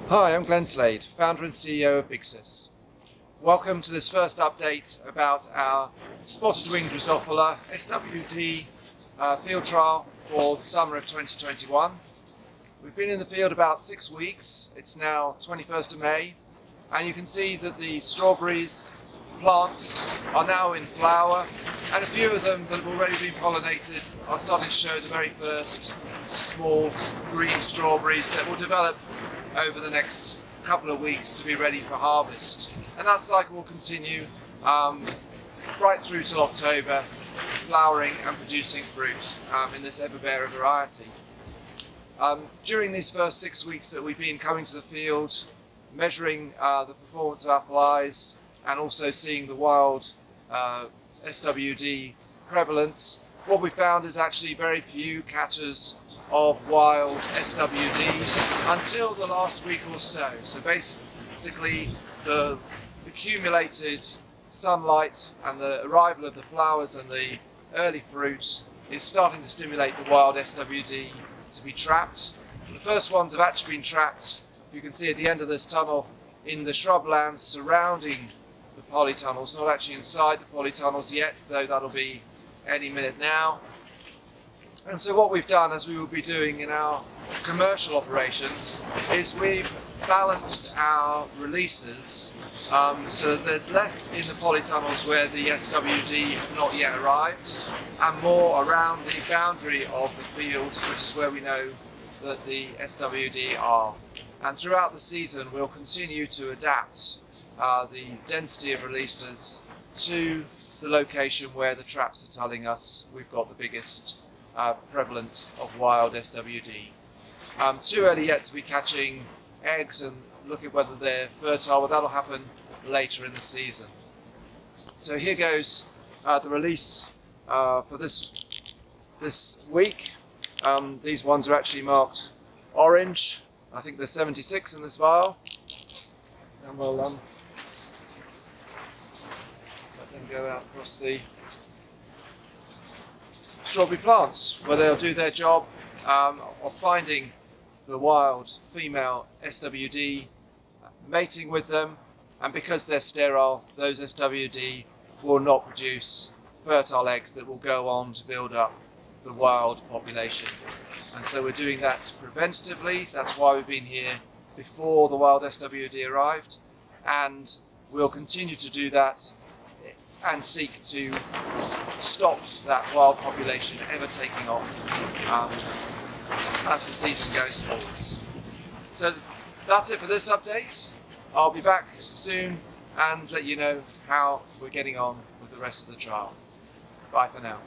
Hi, I'm Glenn Slade, founder and CEO of BigSis. Welcome to this first update about our spotted winged Drosophila SWD field trial for the summer of 2021. We've been in the field about 6 weeks. It's now 21st of May, and you can see that the strawberries plants are now in flower, and a few of them that have already been pollinated are starting to show the very first small green strawberries that will develop over the next couple of weeks to be ready for harvest. And that cycle will continue right through till October, flowering and producing fruit in this everbearer variety. During these first 6 weeks that we've been coming to the field, measuring the performance of our flies and also seeing the wild SWD prevalence, what we found is actually very few catches of wild SWD until the last week or so. So basically the accumulated sunlight and the arrival of the flowers and the early fruit is starting to stimulate the wild SWD to be trapped. The first ones have actually been trapped, you can see at the end of this tunnel, in the shrublands surrounding the polytunnels, not actually inside the polytunnels yet, though that'll be any minute now. And so what we've done, as we will be doing in our commercial operations, is we've balanced our releases so that there's less in the polytunnels where the SWD have not yet arrived, and more around the boundary of the field, which is where we know that the SWD are. And throughout the season we'll continue to adapt the density of releases to the location where the traps are telling us we've got the biggest prevalence of wild SWD. Too early yet to be catching eggs and look at whether they're fertile, but that'll happen later in the season. So here goes the release for this week. These ones are actually marked orange. I think there's 76 in this vial, and we'll let them go out across the strawberry plants, where they'll do their job of finding the wild female SWD, mating with them, and because they're sterile, those SWD will not produce fertile eggs that will go on to build up the wild population. And so we're doing that preventatively. That's why we've been here before the wild SWD arrived, and we'll continue to do that and seek to stop that wild population ever taking off as the season goes forwards. So that's it for this update. I'll be back soon and let you know how we're getting on with the rest of the trial. Bye for now.